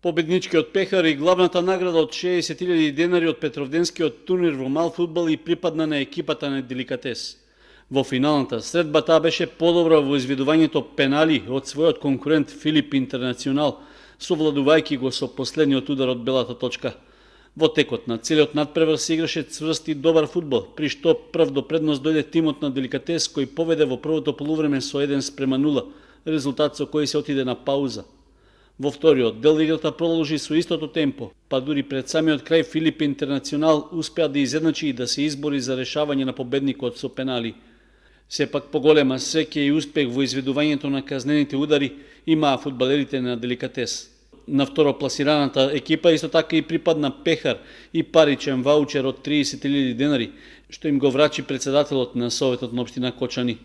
Победничкиот пехар и главната награда од 60.000 денари од Петровденскиот турнир во мал фудбал и припадна на екипата на Деликатес. Во финалната средба таа беше подобра во изведувањето пенали од својот конкурент Филип Интернационал, совладувајќи го со последниот удар од белата точка. Во текот на целиот надпревар се играше цврст и добар фудбал, при што прв до предност дојде тимот на Деликатес кој поведе во првото полувреме со 1:0, резултат со кој се отиде на пауза. Во вториот дел играта продолжи со истото темпо, па дури пред самиот крај Филип Интернационал успеа да изедначи и да се избори за решавање на победникот со пенали. Сепак поголема среќа и успех во изведувањето на казнените удари имаа фудбалерите на Деликатес. На второпласираната екипа исто така и припадна пехар и паричен ваучер од 30.000 денари, што им го врачи председателот на Советот на општина Кочани.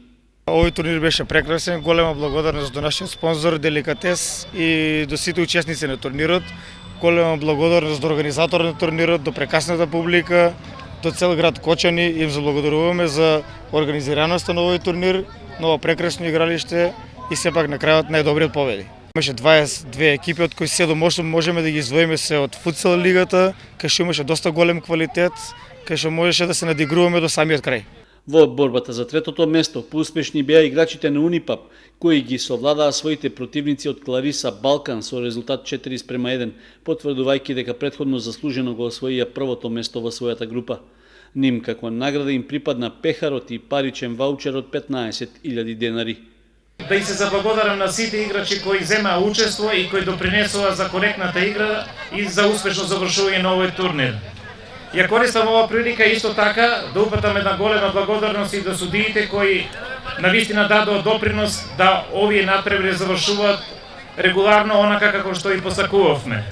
Овој турнир беше прекрасен, голема благодарност до нашиот спонзор Деликатес и до сите учесници на турнирот. Голема благодарност до организаторот на турнирот, до прекрасната публика, до цел град Кочани. Им заблагодаруваме за организираноста на овој турнир, ново прекрасно игралиште и сепак на крајот најдобриот победи. Имаше 22 екипи, од кои 7 можеме да ги издвоиме се од футсал лигата, кај што имаше доста голем квалитет, кај што можеше да се надигруваме до самиот крај. Во борбата за третото место поуспешни беа играчите на Унипап, кои ги совладаа своите противници од Клариса Балкан со резултат 4:1, потврдувајќи дека претходно заслужено го освоија првото место во својата група. Ним како награда им припадна пехарот и паричен ваучер од 15.000 денари. Да и се заблагодарам на сите играчи кои земаа учество и кои допринесува за коректната игра и за успешно завршување на овој турнир. Ја користам ова прилика исто така да упатам една голема благодарност и до судиите кои навистина дадоа допринос да овие надпревари завршуваат регуларно онака како што и посакувавме.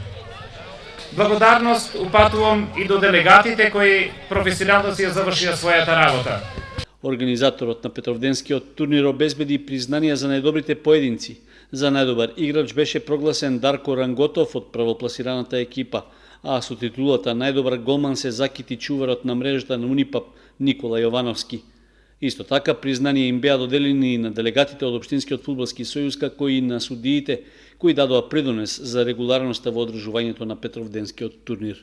Благодарност упатувам и до делегатите кои професионално си ја завршија својата работа. Организаторот на Петровденскиот турнир обезбеди признанија за најдобрите поединци. За најдобар играч беше прогласен Дарко Ранготов од правопласираната екипа, а со титулата најдобар голман се закити чуварот на мрежата на Унипап Никола Јовановски. Исто така признание им беа доделени и на делегатите од Општинскиот фудбалски сојуз, како и на судиите кои дадоа придонес за регуларноста во одржувањето на Петровденскиот турнир.